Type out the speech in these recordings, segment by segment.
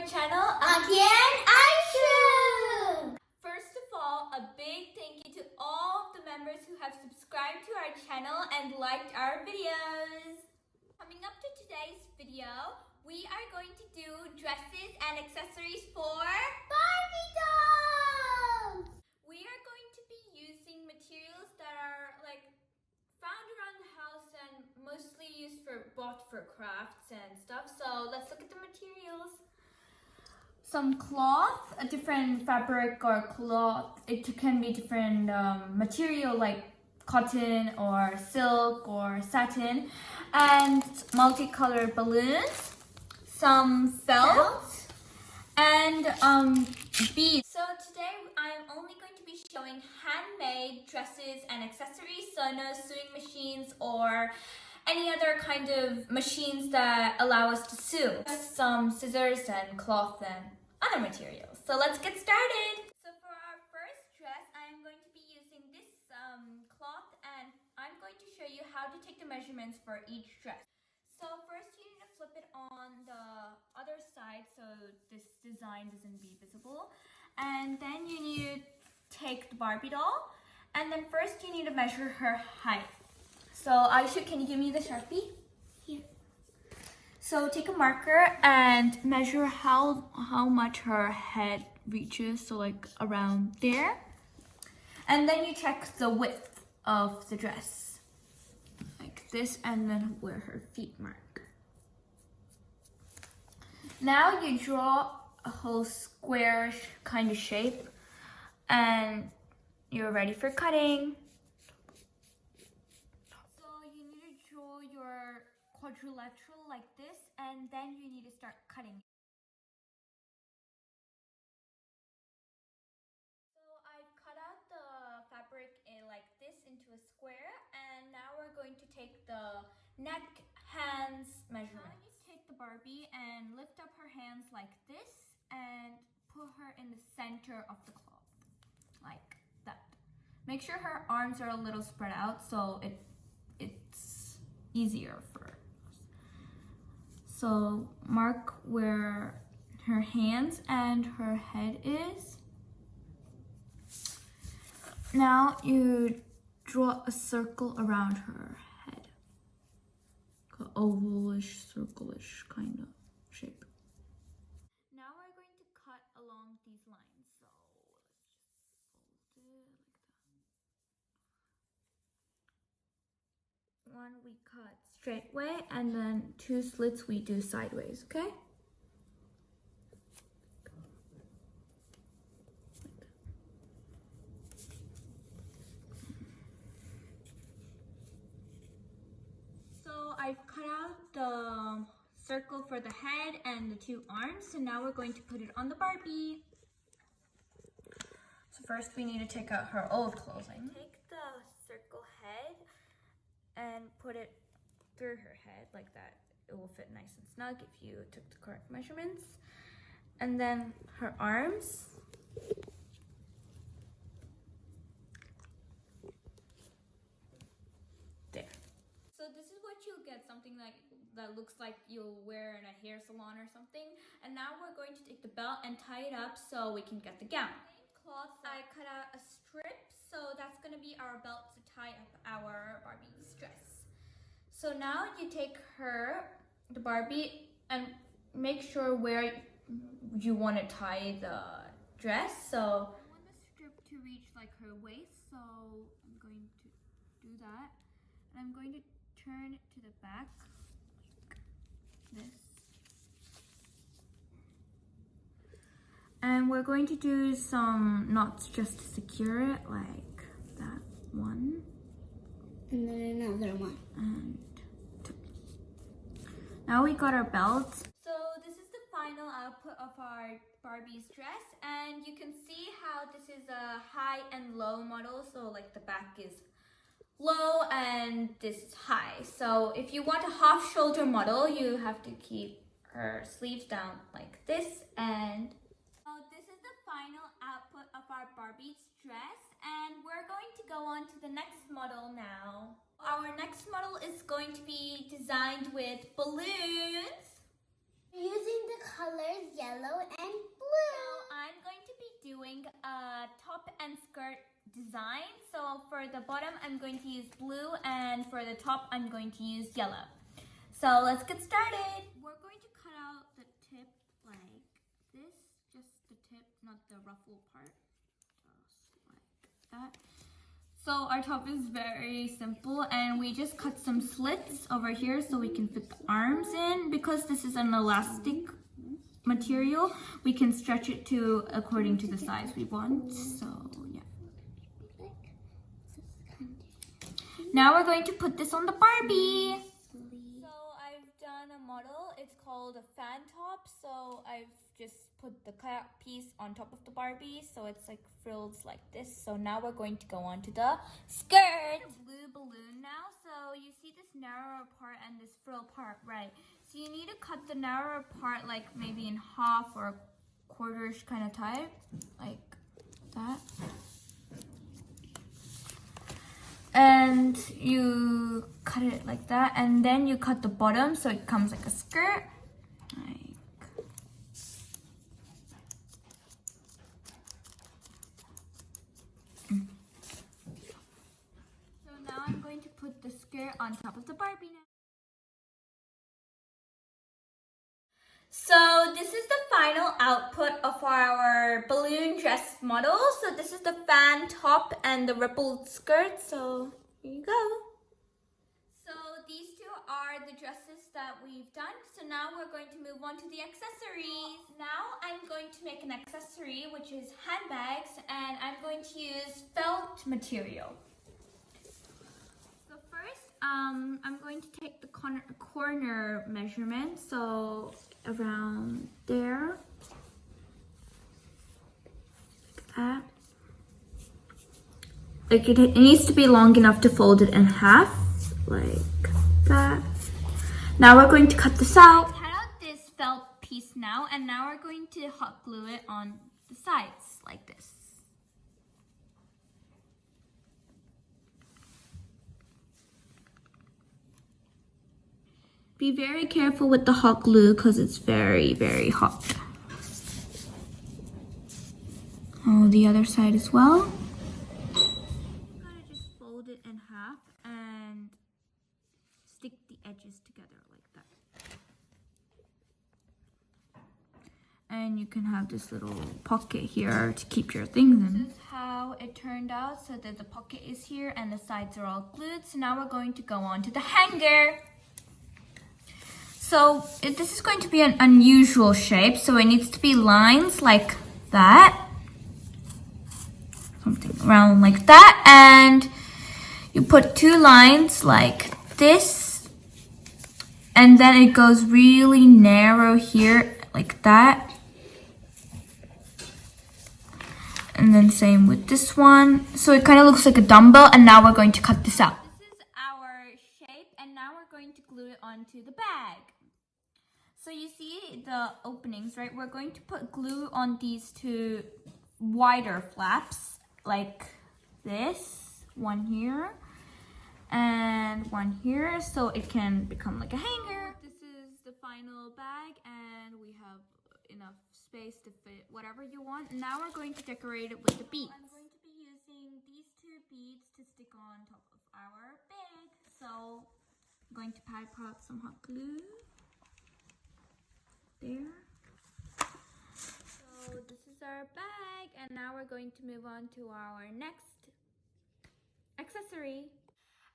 channel, Akki Aishu! First of all, a big thank you to all of the members who have subscribed to our channel and liked our videos. Coming up to today's video, we are going to do dresses and accessories for Barbie dolls! We are going to be using materials that are found around the house and mostly bought for crafts and stuff. So let's look at the materials. Some cloth, a different fabric or cloth. It can be different material like cotton or silk or satin, and multicolored balloons, some felt, and beads. So today I'm only going to be showing handmade dresses and accessories, so no sewing machines or any other kind of machines that allow us to sew. Some scissors and cloth and other materials. So let's get started. So for our first dress, I am going to be using this cloth, and I'm going to show you how to take the measurements for each dress. So first you need to flip it on the other side so this design doesn't be visible. And then you need to take the Barbie doll, and then first you need to measure her height. So Aishu, can you give me the Sharpie? Here. So take a marker and measure how much her head reaches, so like around there. And then you check the width of the dress, like this, and then where her feet mark. Now you draw a whole square kind of shape, and you're ready for cutting. So you need to draw your quadrilateral like this, and then you need to start cutting. So I've cut out the fabric like this into a square, and now we're going to take the neck, hands measurement. Now you take the Barbie and lift up her hands like this and put her in the center of the cloth, like that. Make sure her arms are a little spread out so it's easier for her. So mark where her hands and her head is. Now you draw a circle around her head. An ovalish, circle-ish kind of shape. Now we're going to cut along these lines. So let's just fold it like that. One we cut straight way, and then two slits we do sideways, okay? So I've cut out the circle for the head and the two arms, so now we're going to put it on the Barbie. So first we need to take out her old clothing. Take the circle head and put it through her head like that. It will fit nice and snug if you took the correct measurements. And then her arms. There. So this is what you'll get, something like that looks like you'll wear in a hair salon or something. And now we're going to take the belt and tie it up so we can get the gown. Cloth, I cut out a strip, so that's going to be our belt to tie up our Barbie's dress. So now you take the Barbie, and make sure where you want to tie the dress. So I want the strip to reach like her waist, so I'm going to do that. And I'm going to turn it to the back like this. And we're going to do some knots just to secure it, like that one. And then another one. And two. Now we got our belt. So this is the final output of our Barbie's dress. And you can see how this is a high and low model. So like the back is low and this is high. So if you want a half shoulder model, you have to keep her sleeves down like this. And so this is the final output of our Barbie's dress, and we're going to go on to the next model now. Our next model is going to be designed with balloons. Using the colors yellow for the bottom, I'm going to use blue, and for the top, I'm going to use yellow. So let's get started. We're going to cut out the tip like this, just the tip, not the ruffle part, just like that. So our top is very simple, and we just cut some slits over here so we can fit the arms in. Because this is an elastic material, we can stretch it to according to the size we want. So yeah. Now we're going to put this on the Barbie. So I've done a model. It's called a fan top. So I've just put the cut piece on top of the Barbie, so it's like frills like this. So now we're going to go on to the skirt. Blue balloon now. So you see this narrower part and this frill part, right? So you need to cut the narrower part like maybe in half or quarters kind of type, like that. And you cut it like that, and then you cut the bottom so it comes like a skirt. So now I'm going to put the skirt on top of the Barbie now. So this is the final output of our balloon dress model. So this is the fan top and the rippled skirt. So here you go. So these two are the dresses that we've done. So now we're going to move on to the accessories. Now I'm going to make an accessory, which is handbags, and I'm going to use felt material. So first, I'm going to take the corner measurement. So around there, like that. Like it needs to be long enough to fold it in half, like that. Now we're going to cut this out. I cut out this felt piece now, and now we're going to hot glue it on the sides like this. Be very careful with the hot glue because it's very, very hot. Oh, the other side as well. You gotta just fold it in half and stick the edges together like that. And you can have this little pocket here to keep your things in. This is how it turned out, so that the pocket is here and the sides are all glued. So now we're going to go on to the hanger. So this is going to be an unusual shape, so it needs to be lines like that. Something around like that, and you put two lines like this, and then it goes really narrow here like that. And then same with this one. So it kind of looks like a dumbbell, and now we're going to cut this out. This is our shape, and now we're going to glue it onto the bag. So you see the openings, right? We're going to put glue on these two wider flaps, like this, one here and one here, so it can become like a hanger. This is the final bag, and we have enough space to fit whatever you want. Now we're going to decorate it with the beads. I'm going to be using these two beads to stick on top of our bag. So I'm going to pipe out some hot glue. There. So this is our bag, and now we're going to move on to our next accessory.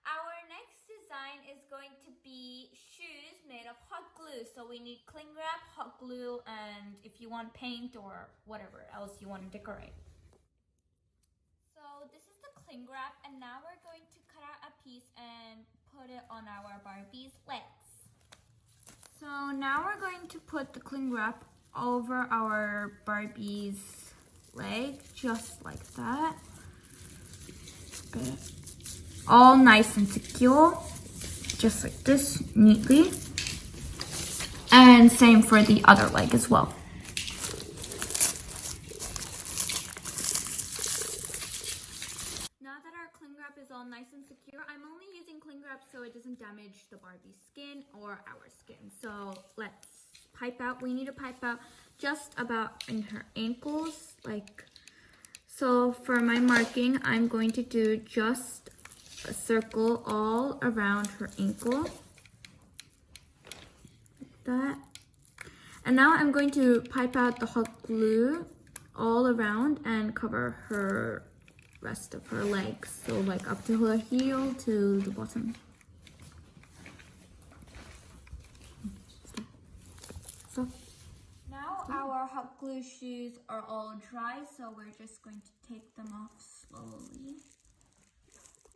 Our next design is going to be shoes made of hot glue. So we need cling wrap, hot glue, and if you want paint or whatever else you want to decorate. So this is the cling wrap, and now we're going to cut out a piece and put it on our Barbie's legs. So now we're going to put the cling wrap over our Barbie's leg, just like that. Okay. All nice and secure, just like this, neatly. And same for the other leg as well. Now that our cling wrap is all nice and secure, I'm only using cling wrap so it doesn't damage the Barbie's skin or our skin. So let's pipe out. We need to pipe out just about in her ankles, like So for my marking, I'm going to do just a circle all around her ankle. Like that. And now I'm going to pipe out the hot glue all around and cover her rest of her legs. So like up to her heel to the bottom. So now our hot glue shoes are all dry, so we're just going to take them off slowly.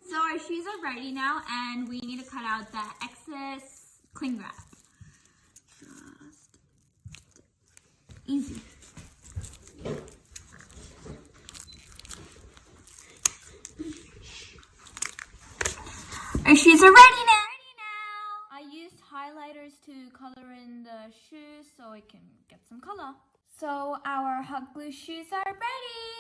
So our shoes are ready now, and we need to cut out the excess cling wrap. Just easy. Our shoes are ready now. I used highlighters to color in the shoes so it can get some color. So our hot glue shoes are ready.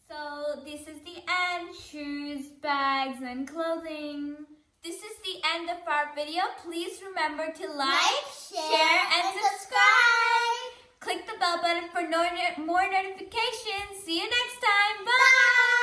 So this is the end. Shoes, bags, and clothing. This is the end of our video. Please remember to like, share, and subscribe. Click the bell button for more notifications. See you next time. Bye!